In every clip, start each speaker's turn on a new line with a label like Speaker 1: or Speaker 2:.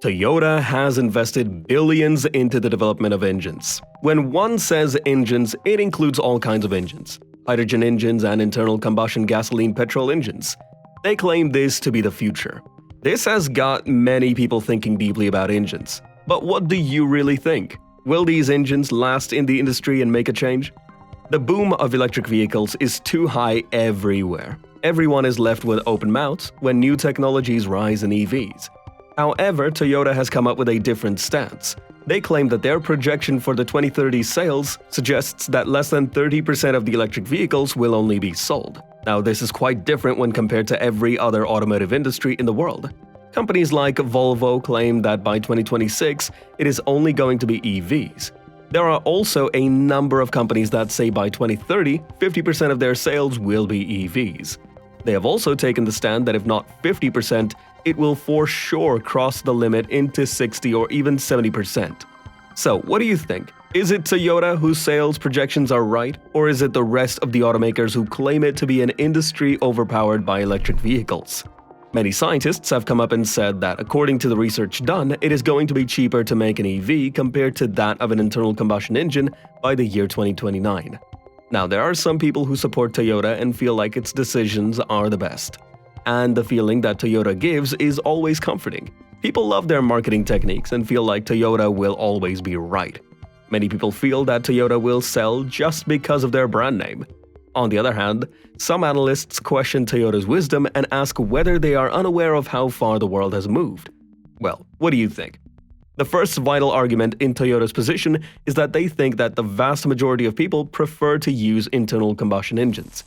Speaker 1: Toyota has invested billions into the development of engines. When one says engines, it includes all kinds of engines: hydrogen engines and internal combustion gasoline-petrol engines. They claim this to be the future. This has got many people thinking deeply about engines. But what do you really think? Will these engines last in the industry and make a change? The boom of electric vehicles is too high everywhere. Everyone is left with open mouths when new technologies rise in EVs. However, Toyota has come up with a different stance. They claim that their projection for the 2030 sales suggests that less than 30% of the electric vehicles will only be sold. Now, this is quite different when compared to every other automotive industry in the world. Companies like Volvo claim that by 2026, it is only going to be EVs. There are also a number of companies that say by 2030, 50% of their sales will be EVs. They have also taken the stand that if not 50%, it will for sure cross the limit into 60 or even 70%. So, what do you think? Is it Toyota whose sales projections are right, or is it the rest of the automakers who claim it to be an industry overpowered by electric vehicles? Many scientists have come up and said that according to the research done, it is going to be cheaper to make an EV compared to that of an internal combustion engine by the year 2029. Now, there are some people who support Toyota and feel like its decisions are the best. And the feeling that Toyota gives is always comforting. People love their marketing techniques and feel like Toyota will always be right. Many people feel that Toyota will sell just because of their brand name. On the other hand, some analysts question Toyota's wisdom and ask whether they are unaware of how far the world has moved. Well, what do you think? The first vital argument in Toyota's position is that they think that the vast majority of people prefer to use internal combustion engines.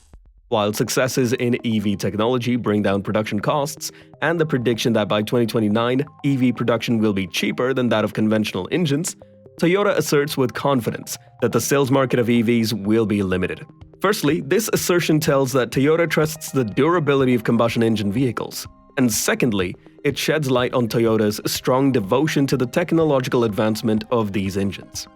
Speaker 1: While successes in EV technology bring down production costs, and the prediction that by 2029, EV production will be cheaper than that of conventional engines, Toyota asserts with confidence that the sales market of EVs will be limited. Firstly, this assertion tells that Toyota trusts the durability of combustion engine vehicles. And secondly, it sheds light on Toyota's strong devotion to the technological advancement of these engines.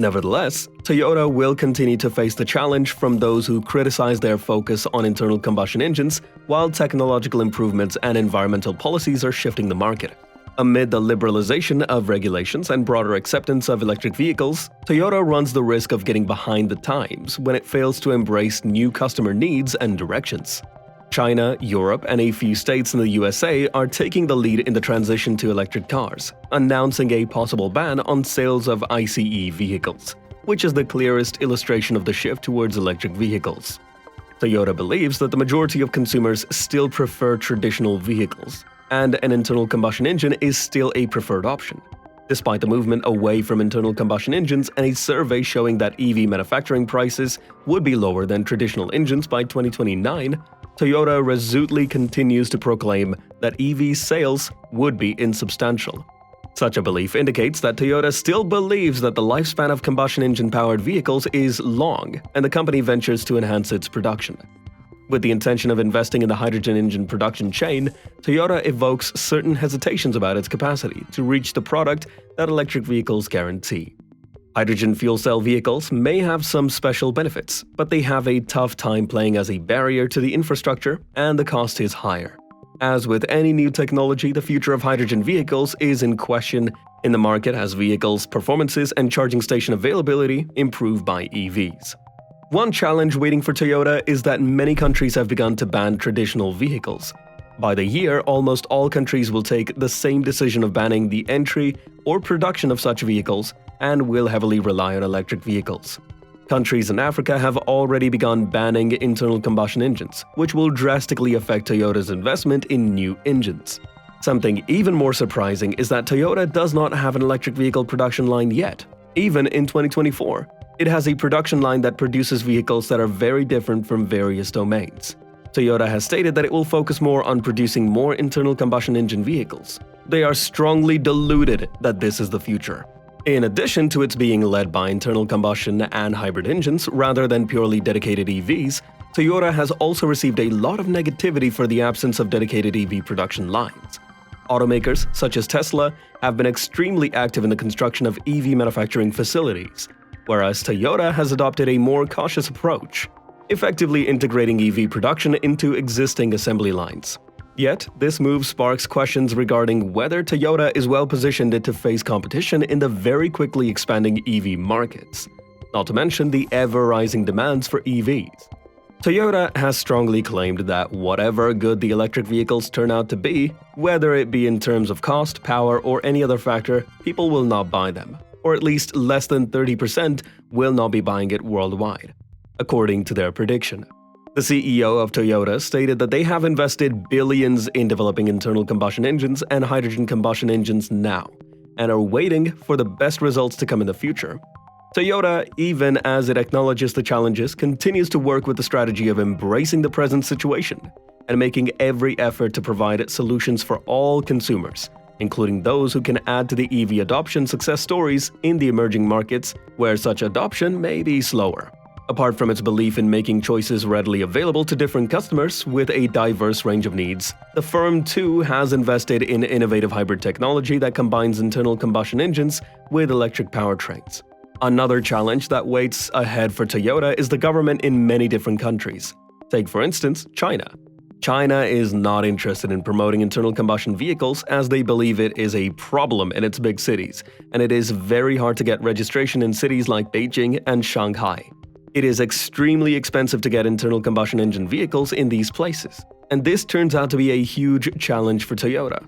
Speaker 1: Nevertheless, Toyota will continue to face the challenge from those who criticize their focus on internal combustion engines, while technological improvements and environmental policies are shifting the market. Amid the liberalization of regulations and broader acceptance of electric vehicles, Toyota runs the risk of getting behind the times when it fails to embrace new customer needs and directions. China, Europe, and a few states in the USA are taking the lead in the transition to electric cars, announcing a possible ban on sales of ICE vehicles, which is the clearest illustration of the shift towards electric vehicles. Toyota believes that the majority of consumers still prefer traditional vehicles, and an internal combustion engine is still a preferred option. Despite the movement away from internal combustion engines and a survey showing that EV manufacturing prices would be lower than traditional engines by 2029, Toyota resolutely continues to proclaim that EV sales would be insubstantial. Such a belief indicates that Toyota still believes that the lifespan of combustion engine-powered vehicles is long, and the company ventures to enhance its production. With the intention of investing in the hydrogen engine production chain, Toyota evokes certain hesitations about its capacity to reach the product that electric vehicles guarantee. Hydrogen fuel cell vehicles may have some special benefits, but they have a tough time playing as a barrier to the infrastructure, and the cost is higher. As with any new technology, the future of hydrogen vehicles is in question in the market as vehicles' performances and charging station availability improve by EVs. One challenge waiting for Toyota is that many countries have begun to ban traditional vehicles. By the year, almost all countries will take the same decision of banning the entry or production of such vehicles and will heavily rely on electric vehicles. Countries in Africa have already begun banning internal combustion engines, which will drastically affect Toyota's investment in new engines. Something even more surprising is that Toyota does not have an electric vehicle production line yet, even in 2024. It has a production line that produces vehicles that are very different from various domains. Toyota has stated that it will focus more on producing more internal combustion engine vehicles. They are strongly deluded that this is the future. In addition to its being led by internal combustion and hybrid engines rather than purely dedicated EVs, Toyota has also received a lot of negativity for the absence of dedicated EV production lines. Automakers such as Tesla have been extremely active in the construction of EV manufacturing facilities, whereas Toyota has adopted a more cautious approach, effectively integrating EV production into existing assembly lines. Yet, this move sparks questions regarding whether Toyota is well positioned to face competition in the very quickly expanding EV markets, not to mention the ever-rising demands for EVs. Toyota has strongly claimed that whatever good the electric vehicles turn out to be, whether it be in terms of cost, power, or any other factor, people will not buy them, or at least less than 30% will not be buying it worldwide, according to their prediction. The CEO of Toyota stated that they have invested billions in developing internal combustion engines and hydrogen combustion engines now, and are waiting for the best results to come in the future. Toyota, even as it acknowledges the challenges, continues to work with the strategy of embracing the present situation and making every effort to provide solutions for all consumers, including those who can add to the EV adoption success stories in the emerging markets where such adoption may be slower. Apart from its belief in making choices readily available to different customers with a diverse range of needs, the firm too has invested in innovative hybrid technology that combines internal combustion engines with electric powertrains. Another challenge that waits ahead for Toyota is the government in many different countries. Take, for instance, China. China is not interested in promoting internal combustion vehicles as they believe it is a problem in its big cities, and it is very hard to get registration in cities like Beijing and Shanghai. It is extremely expensive to get internal combustion engine vehicles in these places, and this turns out to be a huge challenge for Toyota.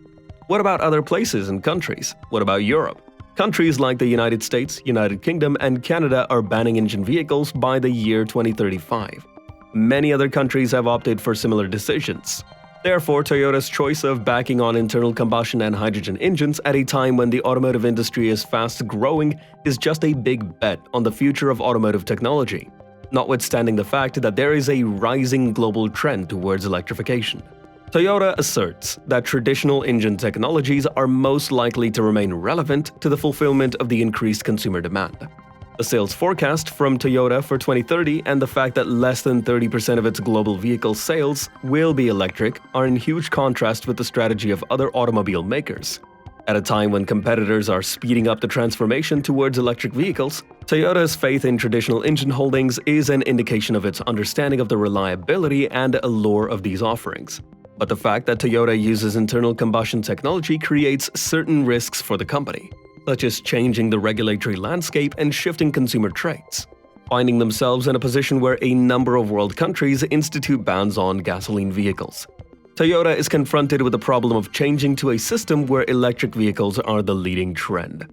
Speaker 1: What about other places and countries? What about Europe? Countries like the United States, United Kingdom, and Canada are banning engine vehicles by the year 2035. Many other countries have opted for similar decisions. Therefore, Toyota's choice of backing on internal combustion and hydrogen engines at a time when the automotive industry is fast growing is just a big bet on the future of automotive technology, notwithstanding the fact that there is a rising global trend towards electrification. Toyota asserts that traditional engine technologies are most likely to remain relevant to the fulfillment of the increased consumer demand. The sales forecast from Toyota for 2030 and the fact that less than 30% of its global vehicle sales will be electric are in huge contrast with the strategy of other automobile makers. At a time when competitors are speeding up the transformation towards electric vehicles, Toyota's faith in traditional engine holdings is an indication of its understanding of the reliability and allure of these offerings. But the fact that Toyota uses internal combustion technology creates certain risks for the company, such as changing the regulatory landscape and shifting consumer traits, finding themselves in a position where a number of world countries institute bans on gasoline vehicles. Toyota is confronted with the problem of changing to a system where electric vehicles are the leading trend.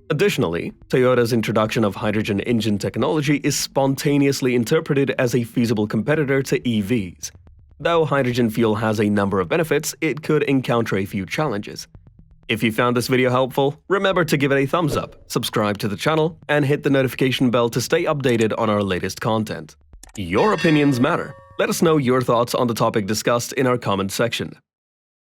Speaker 1: Additionally, Toyota's introduction of hydrogen engine technology is spontaneously interpreted as a feasible competitor to EVs. Though hydrogen fuel has a number of benefits, it could encounter a few challenges. If you found this video helpful, remember to give it a thumbs up, subscribe to the channel, and hit the notification bell to stay updated on our latest content. Your opinions matter. Let us know your thoughts on the topic discussed in our comment section.